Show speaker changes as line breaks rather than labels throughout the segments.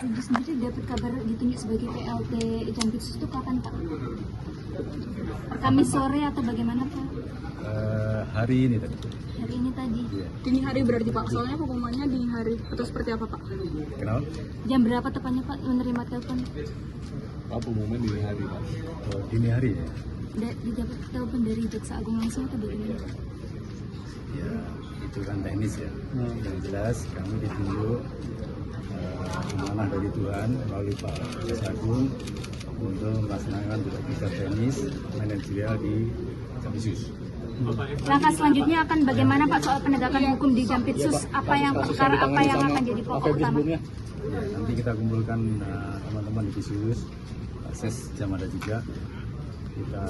Rudy sendiri dapat kabar ditunjuk sebagai PLT Jampitsus itu kapan Pak? Kamis sore atau bagaimana Pak?
Hari ini tadi.
Hari ini tadi.
Iya.
Dini hari berarti Pak, soalnya pengumumannya dini hari atau seperti apa Pak?
Kenapa?
Jam berapa tepatnya Pak menerima telepon?
Pengumuman dini hari Pak. Oh, dini hari ya?
Didapat telepon dari Jaksa Agung langsung atau bagaimana?
Ya, itu kan teknis ya. Yang jelas kami ditunjuk amanah dari Tuhan melalui Pak Jaksa Agung untuk melaksanakan tugas teknis manajerial di Jampitsus.
Langkah selanjutnya akan bagaimana Pak soal penegakan hukum di Jampitsus? Apa yang akan jadi pokok utama?
Ya, nanti kita kumpulkan teman-teman di Jampitsus, akses jam ada juga. Kita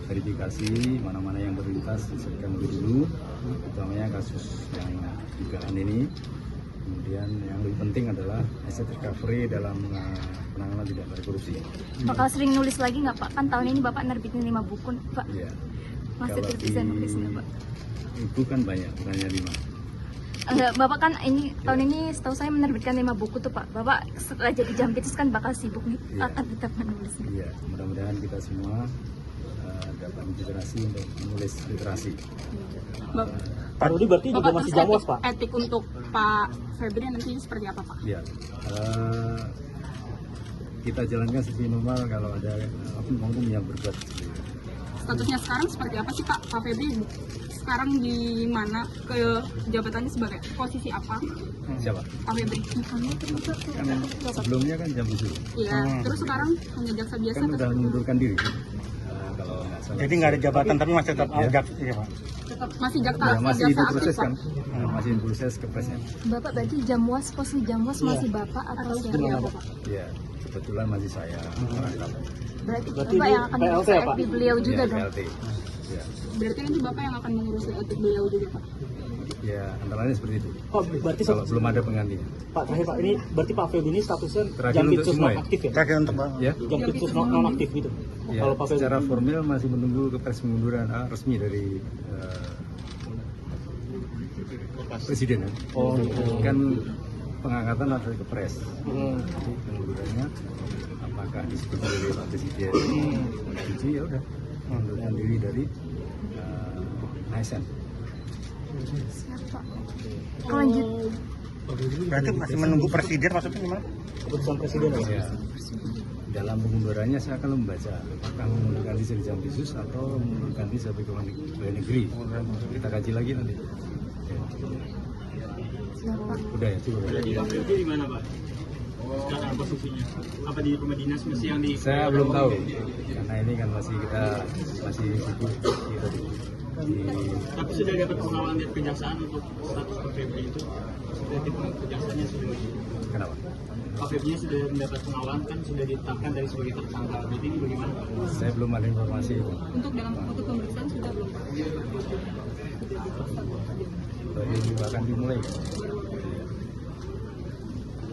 verifikasi mana-mana yang berlintas diselesaikan lebih dulu, utamanya kasus yang dugaan ini. Kemudian yang lebih penting adalah asset recovery dalam penanganan tidak korupsi.
Bakal sering nulis lagi nggak Pak? Kan tahun ini Bapak nerbitin 5 buku Pak.
Iya.
Masih
Kalau
terus bisa nulis nggak Pak?
Itu kan banyak, bukannya 5.
Enggak, Bapak kan ini tahun ini setahu saya menerbitkan 5 buku tuh Pak. Bapak setelah jadi Jampitsus kan bakal sibuk nih,
Iya.
akan tetap menulis.
Iya, mudah-mudahan kita semua dapat inspirasi untuk menulis literasi.
Pak Rudy berarti juga masih Jamwas Pak?
Etik untuk Pak Febri nanti seperti apa Pak?
Iya. Kita jalankan seperti normal kalau ada oknum yang berbuat.
Statusnya sekarang seperti apa sih Pak? Pak Febri sekarang di mana, ke jabatannya sebagai posisi apa?
Siapa?
Pak Febri.
Kan sebelumnya kan Jampitsus.
Iya, terus sekarang hanya jaksa biasa
Kan
atau
udah
seperti apa?
mengundurkan diri. Kalau nggak salah.
Jadi nggak ada jabatan tapi masih tetap iya Pak?
Tetap masih jaksa,
Ya, masih
jaksa
itu
aktif
proses
Pak?
kan? Masih proses ke presiden.
Bapak berarti Jamwas, posisi Jamwas masih Bapak atau
Seperti
siapa?
apa Pak?
Iya, kebetulan masih saya.
Berarti
Berarti
Bapak
di
yang akan
PLT
mengurus
ya, Pak?
FB beliau juga
Iya,
dong?
PLT. Ya.
Berarti nanti Bapak yang akan mengurus etik beliau juga Pak?
Ya, antara lain seperti itu.
Oh, berarti
Kalau belum ada penggantinya.
Pak terakhir Pak, ini berarti Pak Febri ini statusnya
Terakhir
Jampitsus
untuk semua ya?
non-aktif ya?
Terakhir untuk
Ya.
Jampitsus non-aktif gitu.
Ya,
Kalau Pak Febri
secara formal masih menunggu kepres pengunduran resmi dari presiden ya.
Oh,
Kan pengangkatan ada kepres. Jadi pengundurannya apakah disetujui oleh Pak Presiden? Disetujui ya udah mengundurkan diri dari ASN.
Siapa? Lanjut.
Berarti masih menunggu presiden, maksudnya gimana?
keputusan presiden ya?
Ya. Dalam pengundurannya saya akan membaca apakah mengundurkan diri dari Jampitsus atau mengundurkan diri sebagai pegawai negeri. Kita kaji lagi nanti.
Siapa?
Udah ya, cukup.
Jadi Pak Febri di mana Pak? Sekarang posisinya? Apa di rumah dinas masih yang di?
Saya belum tahu karena ini kan kita masih sibuk gitu
Tapi sudah dapat pengawalan dari kejaksaan untuk status Pak Febri itu? Sudah di kejaksaannya sudah.
Kenapa?
Pak Febri sudah mendapat pengawalan kan sudah ditetapkan dari sebagai tersangka. Jadi ini bagaimana Pak?
Saya belum ada informasi.
Untuk pemeriksaan sudah belum Pak?
Baru akan dimulai.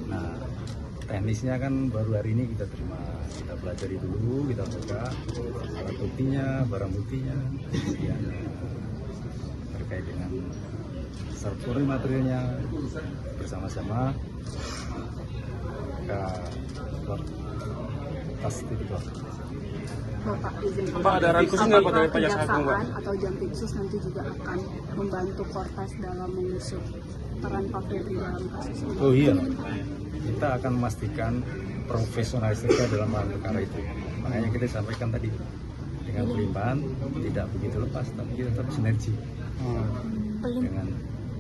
Nah, teknisnya kan baru hari ini kita terima. Kita pelajari dulu, kita buka alat buktinya, barang buktinya, kemudian terkait dengan server materialnya bersama-sama ke tas tipikor.
Bapak izin
Pak, ada revisi nggak Pak dari Pak Jaksa Agung, Pak?
Kejaksaan atau Jampitsus nanti juga akan membantu Korpas dalam mengusut peran Pak Febri dalam kasus ini?
Oh iya, kita akan memastikan profesionalisme dalam hal perkara itu. Makanya kita sampaikan tadi dengan pelimpahan tidak begitu lepas, tapi kita tetap sinergi dengan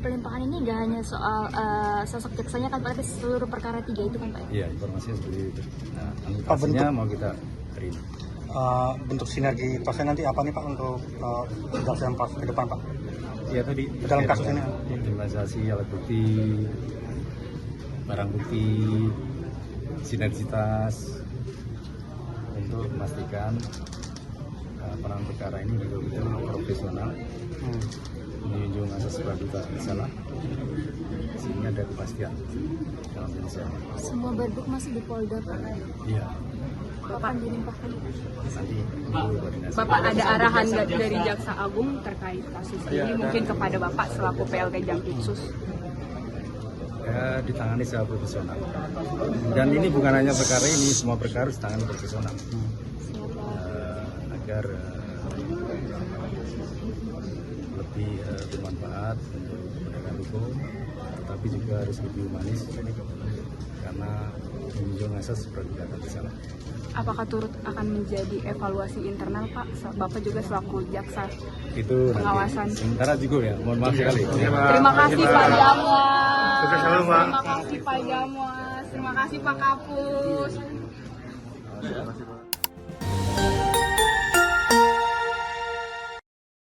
Pelimpahan ini nggak hanya soal sosok jaksanya kan Pak, tapi seluruh perkara 3 itu kan Pak?
iya informasinya seperti itu. Nah, anotasinya mau kita terima.
Bentuk sinergi pasien nanti apa nih Pak untuk kejaksaan pas ke depan Pak?
Iya tadi
Dalam kasus ini.
optimalisasi alat bukti, barang bukti, sinergitas untuk memastikan peran perkara ini betul-betul profesional, menjunjung asas praduga bersalah, sehingga ada kepastian dalam penyelesaian.
Semua barbuk masih di Polda Pak?
Iya,
Kapan dilimpahkan?
nanti dulu koordinasi.
Bapak ada arahan dari Jaksa Agung terkait kasus ini mungkin kepada Bapak selaku PLT Jampitsus?
ya ditangani secara profesional. Dan ini bukan hanya perkara ini, semua perkara harus ditangani profesional. Agar lebih bermanfaat untuk penegakan hukum, tetapi juga harus lebih humanis karena menunjukkan asas praduga tak bersalah.
Apakah turut akan menjadi evaluasi internal Pak? Bapak juga selaku jaksa
Itu
pengawasan.
nanti. Sementara cukup ya, mohon maaf sekali.
Terima kasih Pak Jamwas. Terima kasih Pak Jamwas. Terima kasih Pak Kapus.